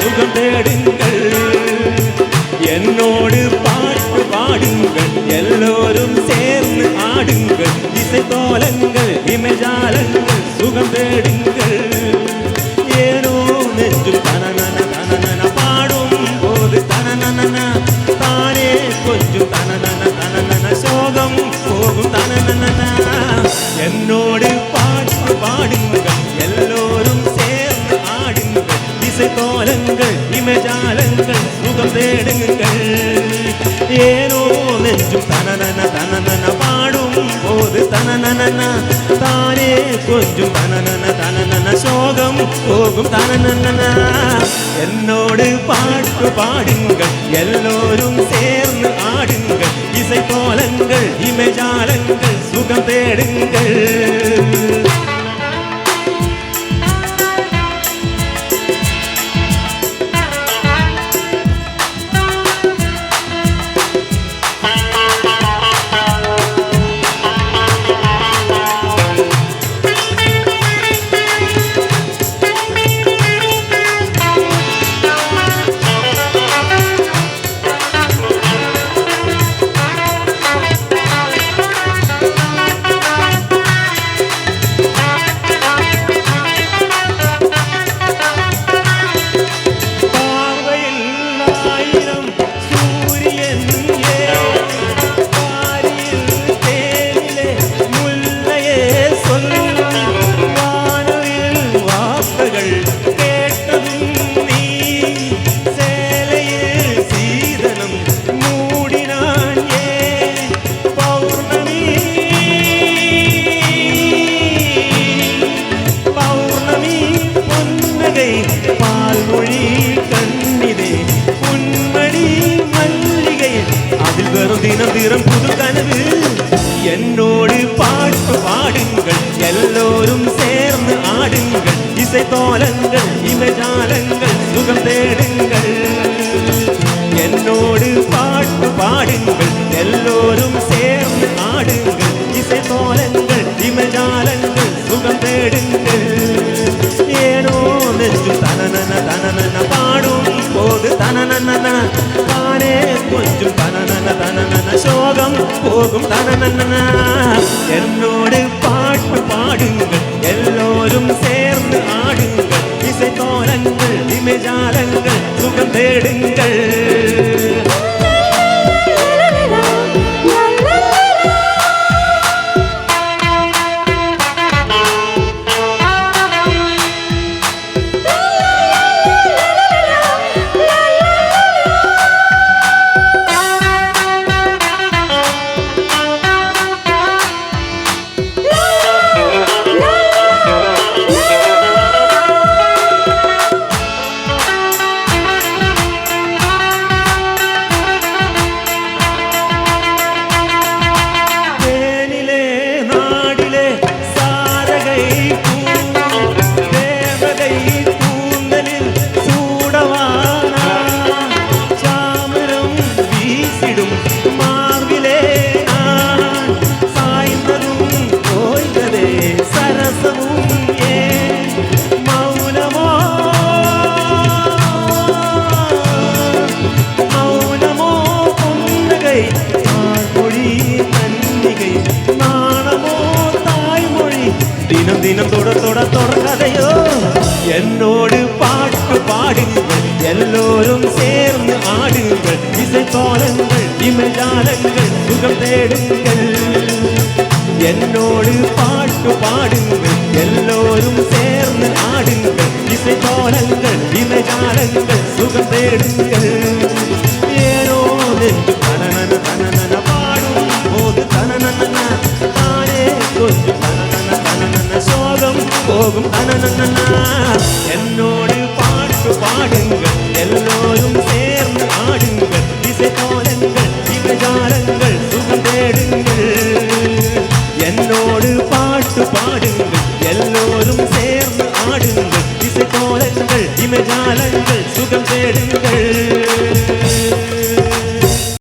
சுகம் தேடுங்கள். என்னோடு பாட்டு பாடுங்கள், எல்லோரும் சேர்ந்து ஆடுங்கள். இசை கோலங்கள் இமைஜாலங்கள் சுகம் தேடுங்கள். ஏனோ நெஞ்சும் தனனன தனனன பாடும் போது தனனன தானே கொஞ்சம் தனனன தனனன சோகம் போகும் தனனன. என்னோடு பாட்டு பாடுங்கள், எல்லோரும் சேர்ந்து ஆடுங்கள். இசை கோலங்கள் இமைஜாலங்கள் சுகம் தேடுங்கள். ஏனோ நெஞ்சும் தனனன தனனன பாடும் போது தனனன தானே கொஞ்சம் தனனன தனனன சோகம் போகும் தனனன. என்னோடு பாட்டு பாடுங்கள், எல்லோரும் சேர்ந்து ஆடுங்கள். இசை கோலங்கள் இமைஜாலங்கள் சுகம் தேடுங்கள். தினம் தினம் புது கனவு. என்னோடு பாட்டு பாடுங்கள், எல்லோரும் சேர்ந்து ஆடுங்கள். இசை கோலங்கள் இமைஜாலங்கள் சுகம் தேடுங்கள். என்னோடு பாட்டு பாடுங்கள், எல்லோரும் சேர்ந்து ஆடுங்கள். இசை கோலங்கள் இமைஜாலங்கள் சுகம் தேடுங்கள். ஏனோ நெஞ்சும் தனனன தனனன பாடும் போது தனனன தானே கொஞ்சம் தனனன தனனன சோகம் போகும் தனனன. என்னோடு பாட்டு பாடுங்கள், எல்லோரும் சேர்ந்து ஆடுங்கள். இசை கோலங்கள் இமைஜாலங்கள் சுகம் தேடுங்கள். தினம் தினம் தொடர் தொடர் தொடர்கதையோ. என்னோடு பாட்டு பாடுங்கள், எல்லோரும் சேர்ந்து ஆடுங்கள். இசை கோலங்கள் இமைஜாலங்கள் சுகம் தேடுங்கள். என்னோடு பாட்டு பாடுங்கள், எல்லோரும் சேர்ந்து ஆடுங்கள். இசை கோலங்கள் இமைஜாலங்கள் சுகம் தேடுங்கள். ஏனோ நெஞ்சு தனனன தனனன பாடும் போது தனனன தானே கொஞ்சம் தனனன தனனன சோகம் போகும் தனனன. என்னோடு பாட்டு பாடுங்கள், எல்லோரும் சேர்ந்து ஆடுங்கள். இசை கோலங்கள் இமைஜாலங்கள் சுகம் தேடுங்கள். என்னோடு பாட்டு பாடுங்கள், எல்லோரும் சேர்ந்து ஆடுங்கள். இசை கோலங்கள் இமைஜாலங்கள் சுகம் தேடுங்கள்.